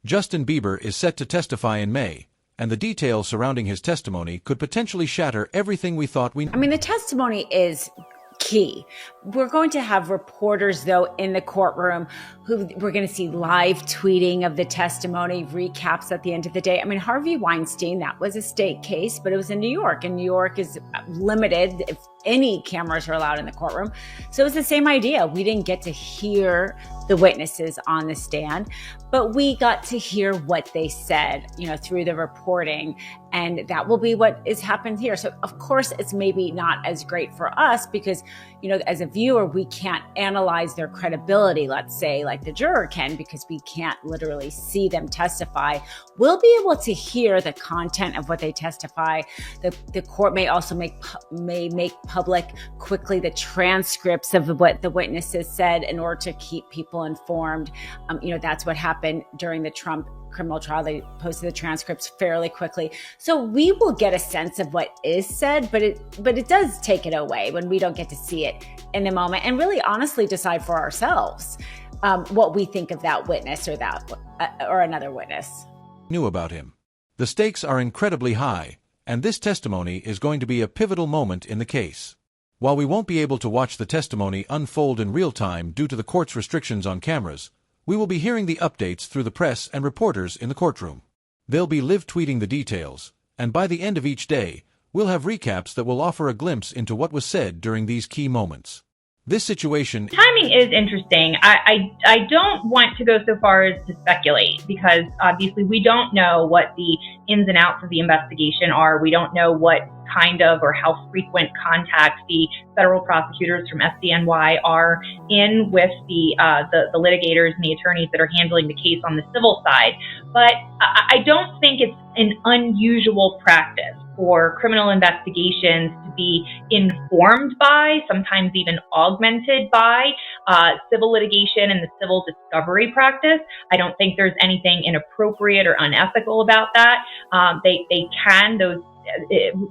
Justin Bieber is set to testify in May, and the details surrounding his testimony could potentially shatter everything we thought we knew. I mean, the testimony is key. We're going to have reporters, though, in the courtroom who we're going to see live tweeting of the testimony, recaps at the end of the day. I mean, Harvey Weinstein, that was a state case, but it was in New York, and New York is limited if any cameras are allowed in the courtroom. So it's the same idea. We didn't get to hear the witnesses on the stand, but we got to hear what they said, through the reporting. And that will be what has happened here. So of course, it's maybe not as great for us because, as a viewer, we can't analyze their credibility, let's say, like the juror can, because we can't literally see them testify. We'll be able to hear the content of what they testify. The court may also make public quickly the transcripts of what the witnesses said in order to keep people informed. That's what happened during the Trump criminal trial. They posted the transcripts fairly quickly. So we will get a sense of what is said, but it does take it away when we don't get to see it in the moment and really honestly decide for ourselves what we think of that witness or another witness. Knew about him. The stakes are incredibly high, and this testimony is going to be a pivotal moment in the case. While we won't be able to watch the testimony unfold in real time due to the court's restrictions on cameras, we will be hearing the updates through the press and reporters in the courtroom. They'll be live tweeting the details, and by the end of each day, we'll have recaps that will offer a glimpse into what was said during these key moments. This situation... Timing is interesting. I don't want to go so far as to speculate because obviously we don't know what the ins and outs of the investigation are. We don't know what kind of or how frequent contact the federal prosecutors from FDNY are in with the litigators and the attorneys that are handling the case on the civil side. But I don't think it's an unusual practice for criminal investigations to be informed by, sometimes even augmented by, civil litigation and the civil discovery practice. I don't think there's anything inappropriate or unethical about that. Those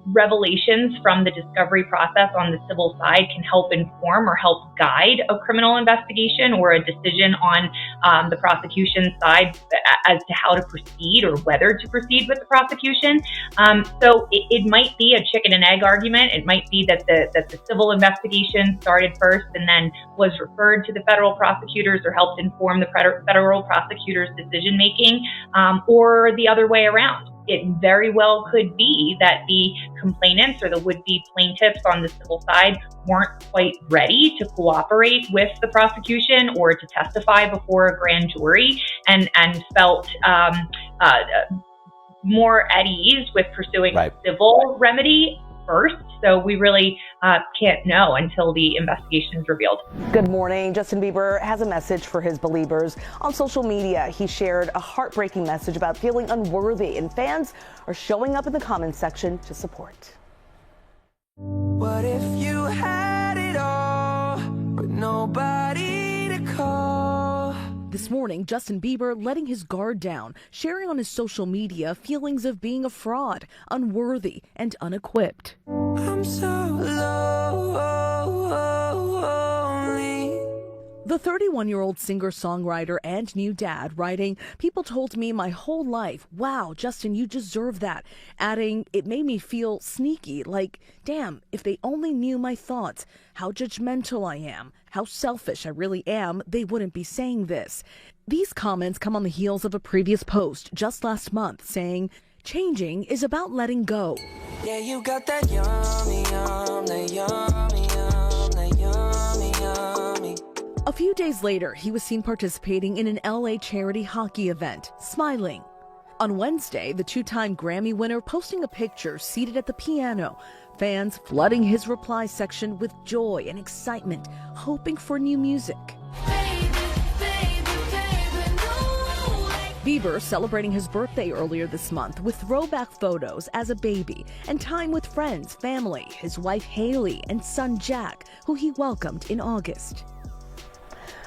revelations from the discovery process on the civil side can help inform or help guide a criminal investigation or a decision on the prosecution side as to how to proceed or whether to proceed with the prosecution. So it might be a chicken and egg argument. It might be that the civil investigation started first and then was referred to the federal prosecutors or helped inform the federal prosecutors' decision making, or the other way around. It very well could be that the complainants or the would-be plaintiffs on the civil side weren't quite ready to cooperate with the prosecution or to testify before a grand jury and felt more at ease with pursuing a civil remedy first. So we really can't know until the investigation is revealed. Good morning. Justin Bieber has a message for his believers. On social media, he shared a heartbreaking message about feeling unworthy, and fans are showing up in the comments section to support. What if you had it all, but nobody to call? This morning, Justin Bieber letting his guard down, sharing on his social media feelings of being a fraud, unworthy, and unequipped. I'm so lonely. The 31-year-old singer-songwriter and new dad writing, "People told me my whole life, wow, Justin, you deserve that." Adding, "It made me feel sneaky, like, damn, if they only knew my thoughts, how judgmental I am, how selfish I really am, they wouldn't be saying this." These comments come on the heels of a previous post just last month saying, "Changing is about letting go." Yeah, you got that yummy, that yummy, that yummy, yummy. A few days later, he was seen participating in an LA charity hockey event, smiling. On Wednesday, the two-time Grammy winner posting a picture seated at the piano, fans flooding his reply section with joy and excitement, hoping for new music. Bieber celebrating his birthday earlier this month with throwback photos as a baby and time with friends, family, his wife Haley, and son Jack, who he welcomed in August.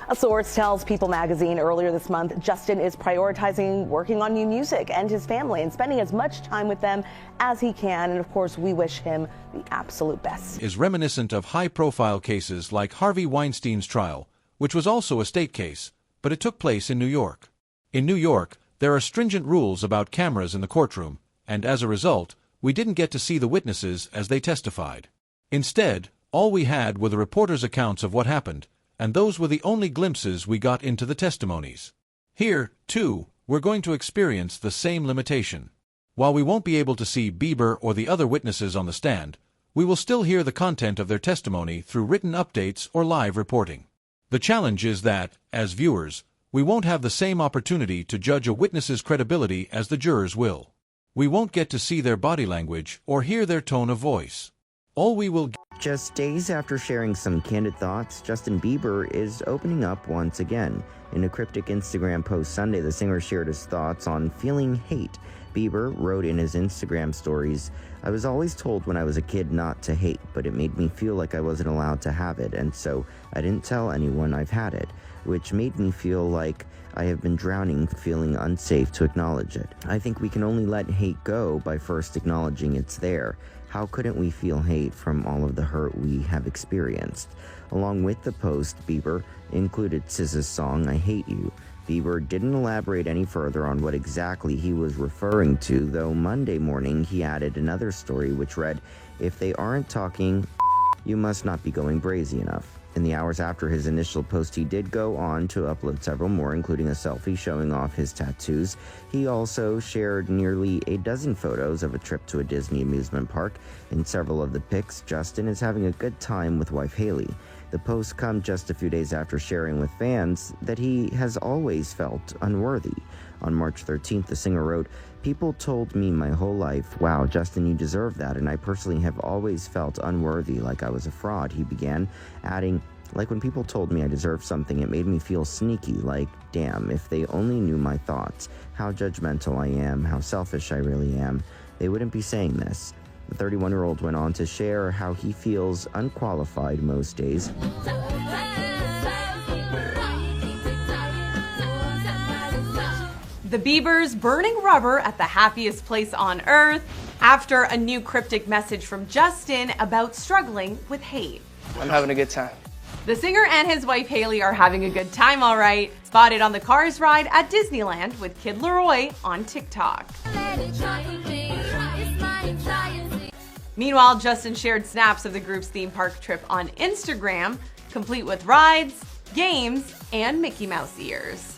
A source tells People magazine earlier this month Justin is prioritizing working on new music and his family and spending as much time with them as he can. And of course, we wish him the absolute best. Is reminiscent of high-profile cases like Harvey Weinstein's trial, which was also a state case, but it took place in New York. In New York, There are stringent rules about cameras in the courtroom, and as a result, we didn't get to see the witnesses as they testified. Instead, all we had were the reporters' accounts of what happened, and those were the only glimpses we got into the testimonies. Here, too, we're going to experience the same limitation. While we won't be able to see Bieber or the other witnesses on the stand, we will still hear the content of their testimony through written updates or live reporting. The challenge is that, as viewers, we won't have the same opportunity to judge a witness's credibility as the jurors will. We won't get to see their body language or hear their tone of voice. All we will Just days after sharing some candid thoughts, Justin Bieber is opening up once again. In a cryptic Instagram post Sunday, the singer shared his thoughts on feeling hate. Bieber wrote in his Instagram stories, "I was always told when I was a kid not to hate, but it made me feel like I wasn't allowed to have it, and so I didn't tell anyone I've had it, which made me feel like I have been drowning, feeling unsafe to acknowledge it. I think we can only let hate go by first acknowledging it's there. How couldn't we feel hate from all of the hurt we have experienced?" Along with the post, Bieber included SZA's song, "I Hate You." Bieber didn't elaborate any further on what exactly he was referring to, though Monday morning he added another story which read, "If they aren't talking, you must not be going brazy enough." In the hours after his initial post, he did go on to upload several more, including a selfie showing off his tattoos. He also shared nearly a dozen photos of a trip to a Disney amusement park. In several of the pics, Justin is having a good time with wife Haley. The posts come just a few days after sharing with fans that he has always felt unworthy. On March 13th, the singer wrote, "People told me my whole life, 'Wow, Justin, you deserve that,' and I personally have always felt unworthy, like I was a fraud," he began, adding, "Like when people told me I deserved something, it made me feel sneaky, like, damn, if they only knew my thoughts, how judgmental I am, how selfish I really am, they wouldn't be saying this." The 31-year-old went on to share how he feels unqualified most days. The Biebers burning rubber at the happiest place on earth after a new cryptic message from Justin about struggling with hate. I'm having a good time. The singer and his wife Haley are having a good time, all right. Spotted on the Cars ride at Disneyland with Kid Leroy on TikTok. Meanwhile, Justin shared snaps of the group's theme park trip on Instagram, complete with rides, games, and Mickey Mouse ears.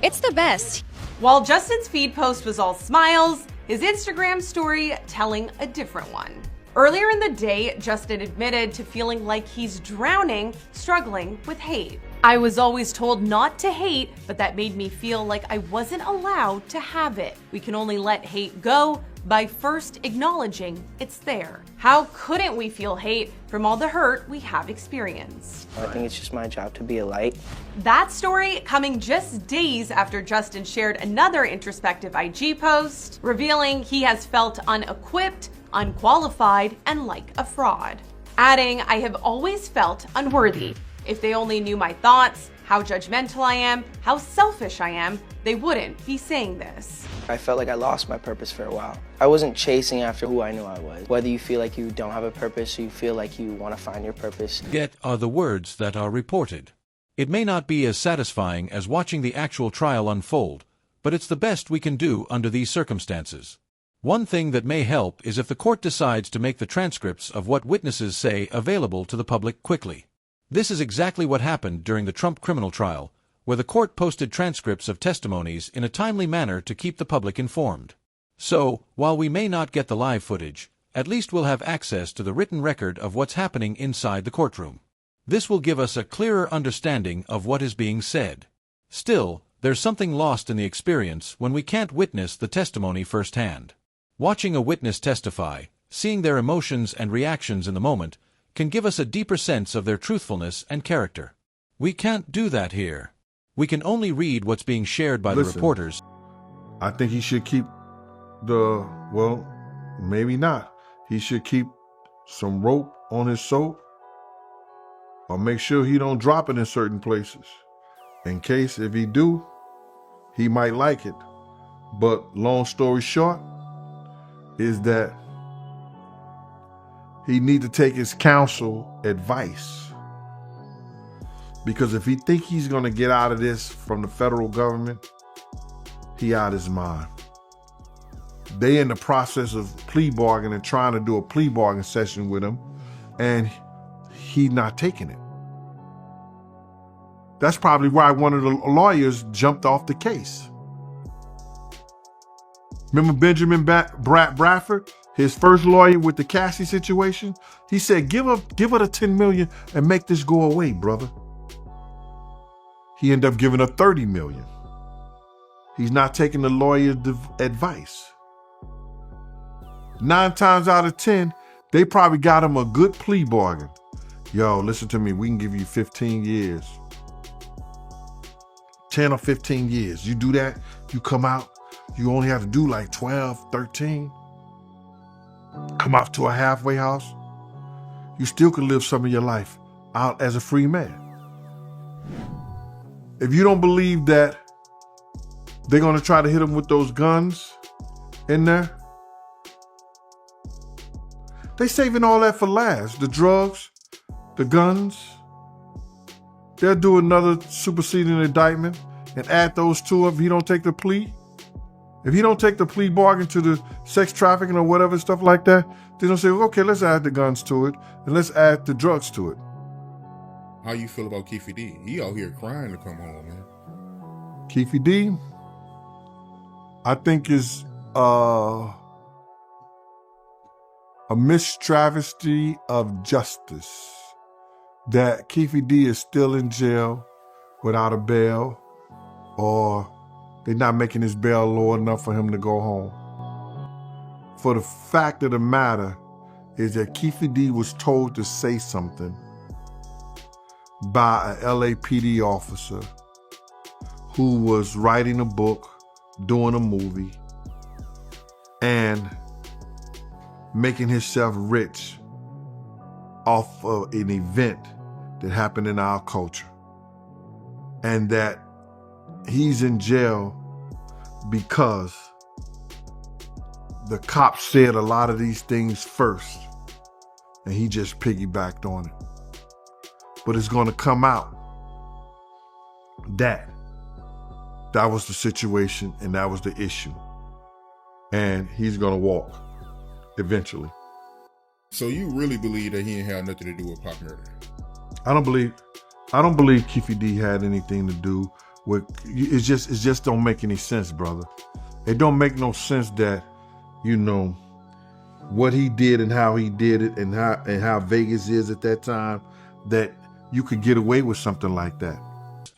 It's the best. While Justin's feed post was all smiles, his Instagram story telling a different one. Earlier in the day, Justin admitted to feeling like he's drowning, struggling with hate. "I was always told not to hate, but that made me feel like I wasn't allowed to have it. We can only let hate go by first acknowledging it's there. How couldn't we feel hate from all the hurt we have experienced?" I think it's just my job to be a light. That story coming just days after Justin shared another introspective IG post, revealing he has felt unequipped, unqualified, and like a fraud. Adding, "I have always felt unworthy. If they only knew my thoughts, how judgmental I am, how selfish I am, they wouldn't be saying this." I felt like I lost my purpose for a while. I wasn't chasing after who I knew I was. Whether you feel like you don't have a purpose or you feel like you want to find your purpose. Get are the words that are reported. It may not be as satisfying as watching the actual trial unfold, but it's the best we can do under these circumstances. One thing that may help is if the court decides to make the transcripts of what witnesses say available to the public quickly. This is exactly what happened during the Trump criminal trial, where the court posted transcripts of testimonies in a timely manner to keep the public informed. So, while we may not get the live footage, at least we'll have access to the written record of what's happening inside the courtroom. This will give us a clearer understanding of what is being said. Still, there's something lost in the experience when we can't witness the testimony firsthand. Watching a witness testify, seeing their emotions and reactions in the moment, can give us a deeper sense of their truthfulness and character. We can't do that here. We can only read what's being shared by the reporters. I think he should keep maybe not. He should keep some rope on his soap or make sure he don't drop it in certain places. In case if he do, he might like it. But long story short is that he need to take his counsel advice. Because if he think he's going to get out of this from the federal government, he out his mind. They in the process of plea bargaining, trying to do a plea bargain session with him, and he not taking it. That's probably why one of the lawyers jumped off the case. Remember Benjamin Bradford, his first lawyer with the Cassie situation? He said, give her the 10 million and make this go away, brother. He ended up giving her 30 million. He's not taking the lawyer's advice. 9 times out of 10, they probably got him a good plea bargain. Yo, listen to me, we can give you 15 years. 10 or 15 years. You do that, you come out, you only have to do like 12, 13. Come out to a halfway house. You still can live some of your life out as a free man. If you don't believe that they're gonna try to hit him with those guns in there, they saving all that for last. The drugs, the guns. They'll do another superseding indictment and add those two up if he don't take the plea. If he don't take the plea bargain to the sex trafficking or whatever, stuff like that, they're gonna say, okay, let's add the guns to it and let's add the drugs to it. How you feel about Keefe D? He out here crying to come home, man. Keefe D, I think is a mistravesty of justice that Keefe D is still in jail without a bail, or they're not making his bail low enough for him to go home. For the fact of the matter is that Keefe D was told to say something by a LAPD officer who was writing a book, doing a movie, and making himself rich off of an event that happened in our culture. And that he's in jail because the cops said a lot of these things first, and he just piggybacked on it. But it's gonna come out that was the situation and that was the issue. And he's gonna walk eventually. So you really believe that he ain't had nothing to do with Pop murder? I don't believe Keefe D had anything to do with it. Just don't make any sense, brother. It don't make no sense that, what he did and how he did it and how Vegas is at that time, that you could get away with something like that.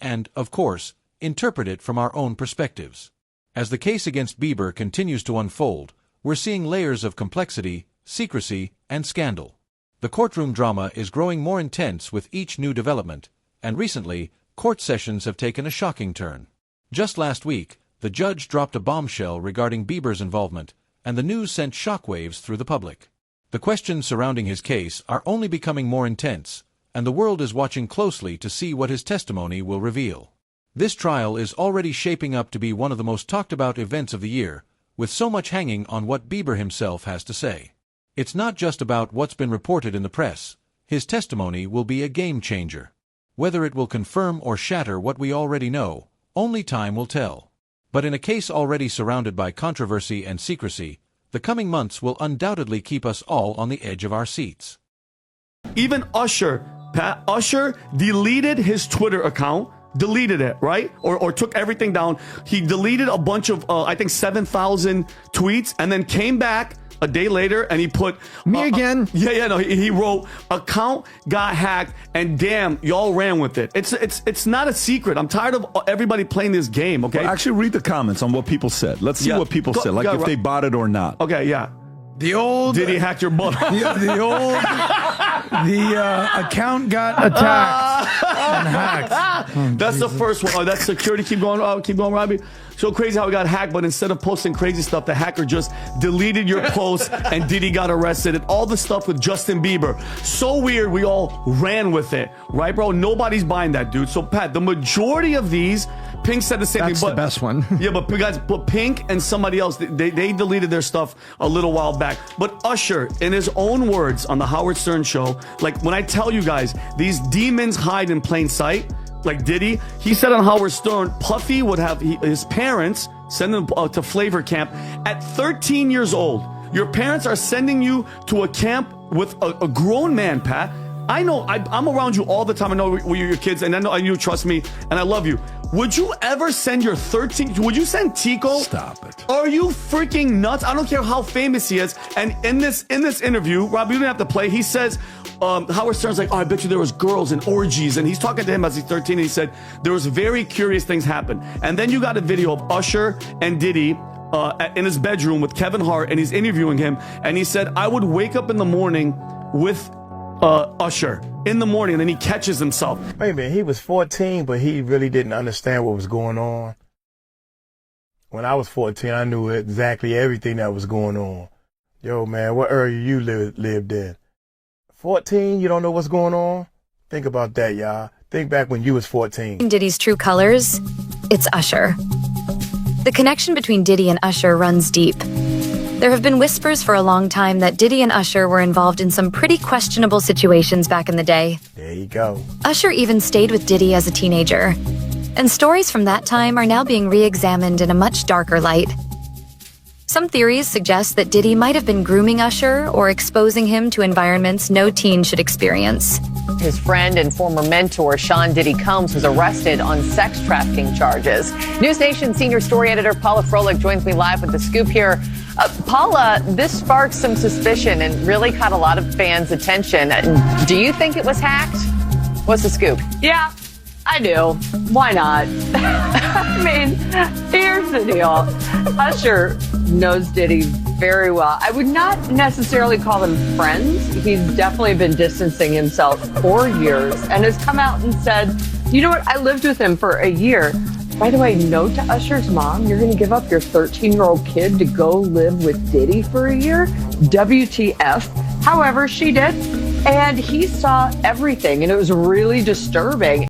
And, of course, interpret it from our own perspectives. As the case against Bieber continues to unfold, we're seeing layers of complexity, secrecy, and scandal. The courtroom drama is growing more intense with each new development, and recently, court sessions have taken a shocking turn. Just last week, the judge dropped a bombshell regarding Bieber's involvement, and the news sent shockwaves through the public. The questions surrounding his case are only becoming more intense, and the world is watching closely to see what his testimony will reveal. This trial is already shaping up to be one of the most talked about events of the year, with so much hanging on what Bieber himself has to say. It's not just about what's been reported in the press. His testimony will be a game changer. Whether it will confirm or shatter what we already know, only time will tell. But in a case already surrounded by controversy and secrecy, the coming months will undoubtedly keep us all on the edge of our seats. Even Usher deleted his Twitter account, deleted it, right? Or took everything down. He deleted a bunch of, I think 7,000 tweets, and then came back a day later and he put me again. He wrote account got hacked, and damn, y'all ran with it. It's not a secret. I'm tired of everybody playing this game. Okay, well, actually read the comments on what people said. Let's see what people said, like if they bought it or not. Okay, yeah. The old Diddy hacked your butt. The account got attacked and hacked. That's Jesus. The first one. Oh, that's security. Keep going, Robbie. So crazy how it got hacked, but instead of posting crazy stuff, the hacker just deleted your post and Diddy got arrested, and all the stuff with Justin Bieber. So weird, we all ran with it, right, bro? Nobody's buying that, dude. So, Pat, the majority of these, Pink said the same thing. That's the best one. Yeah, but guys, Pink and somebody else, they deleted their stuff a little while back. But Usher, in his own words on the Howard Stern show, like when I tell you guys, these demons hide in plain plain sight, like Diddy. He said on Howard Stern, Puffy would have his parents send him to flavor camp at 13 years old. Your parents are sending you to a camp with a grown man, Pat. I know, I'm around you all the time. I know we're your kids, and I know you trust me, and I love you. Would you ever send your 13... Would you send Tico? Stop it. Are you freaking nuts? I don't care how famous he is. And in this interview, Rob, you didn't have to play. He says, Howard Stern's like, oh, I bet you there was girls and orgies. And he's talking to him as he's 13, and he said, there was very curious things happen. And then you got a video of Usher and Diddy in his bedroom with Kevin Hart, and he's interviewing him. And he said, I would wake up in the morning with Usher in the morning, and then he catches himself. Wait a minute, he was 14, but he really didn't understand what was going on. When I was 14, I knew exactly everything that was going on. Yo, man, what area you lived in? 14, you don't know what's going on? Think about that, y'all. Think back when you was 14. Diddy's true colors, it's Usher. The connection between Diddy and Usher runs deep. There have been whispers for a long time that Diddy and Usher were involved in some pretty questionable situations back in the day. There you go. Usher even stayed with Diddy as a teenager. And stories from that time are now being re-examined in a much darker light. Some theories suggest that Diddy might have been grooming Usher or exposing him to environments no teen should experience. His friend and former mentor, Sean Diddy Combs, was arrested on sex trafficking charges. News Nation senior story editor Paula Froelich joins me live with the scoop here. Paula, this sparked some suspicion and really caught a lot of fans' attention. Do you think it was hacked? What's the scoop? Yeah, I do. Why not? I mean, here's the deal. Usher knows Diddy very well. I would not necessarily call them friends. He's definitely been distancing himself for years and has come out and said, you know what, I lived with him for a year. By the way, note to Usher's mom, you're going to give up your 13-year-old kid to go live with Diddy for a year? WTF. However, she did. And he saw everything, and it was really disturbing.